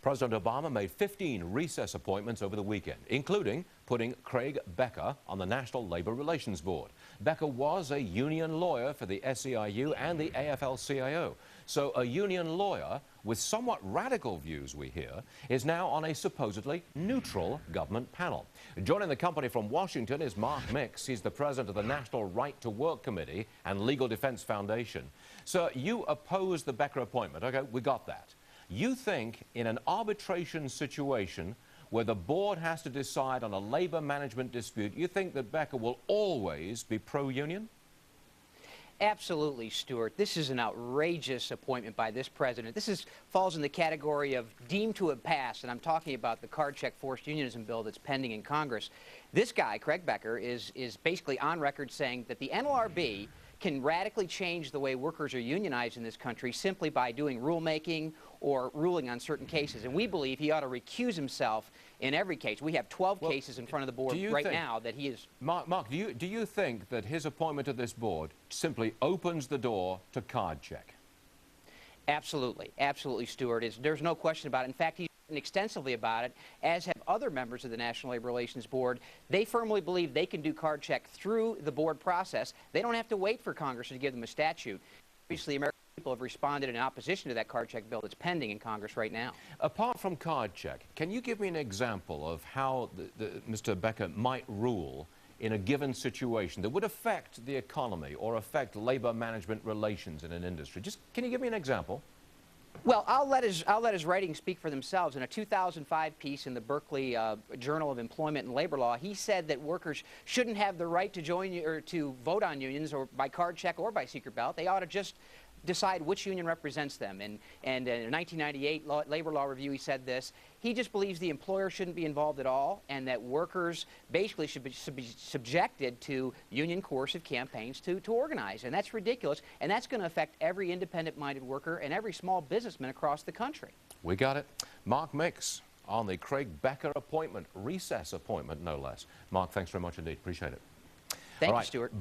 President Obama made 15 recess appointments over the weekend, including putting Craig Becker on the National Labor Relations Board. Becker was a union lawyer for the SEIU and the AFL-CIO. So a union lawyer with somewhat radical views, we hear, is now on a supposedly neutral government panel. Joining the company from Washington is Mark Mix. He's the president of the National Right to Work Committee and Legal Defense Foundation. Sir, you oppose the Becker appointment. Okay, we got that. You think in an arbitration situation where the board has to decide on a labor management dispute, you think that Becker will always be pro-union? Absolutely, Stuart. This is an outrageous appointment by this president. This falls in the category of deemed to have passed, and I'm talking about the card check forced unionism bill that's pending in Congress. This guy, Craig Becker, is basically on record saying that the NLRB can radically change the way workers are unionized in this country simply by doing rulemaking or ruling on certain cases. And we believe he ought to recuse himself in every case. We have 12 cases in front of the board right now that he is... Mark, do you think that his appointment to this board simply opens the door to card check? Absolutely. Absolutely, Stuart. There's no question about it. In fact, he's written extensively about it, as have other members of the National Labor Relations Board. They firmly believe they can do card check through the board process. They don't have to wait for Congress to give them a statute. Obviously, American people have responded in opposition to that card check bill that's pending in Congress right now. Apart from card check, can you give me an example of how Mr. Becker might rule in a given situation that would affect the economy or affect labor management relations in an industry? Can you give me an example? Well, I'll let his writings speak for themselves. In a 2005 piece in the Berkeley Journal of Employment and Labor Law, he said that workers shouldn't have the right to join or to vote on unions or by card check or by secret ballot. They ought to just decide which union represents them. And in a 1998 labor law review, he said this. He just believes the employer shouldn't be involved at all, and that workers basically should be subjected to union coercive campaigns to organize. And that's ridiculous, and that's going to affect every independent-minded worker and every small businessman across the country. We got it. Mark Mix on the Craig Becker appointment, recess appointment, no less. Mark, thanks very much indeed. Appreciate it. Thank you, Stuart.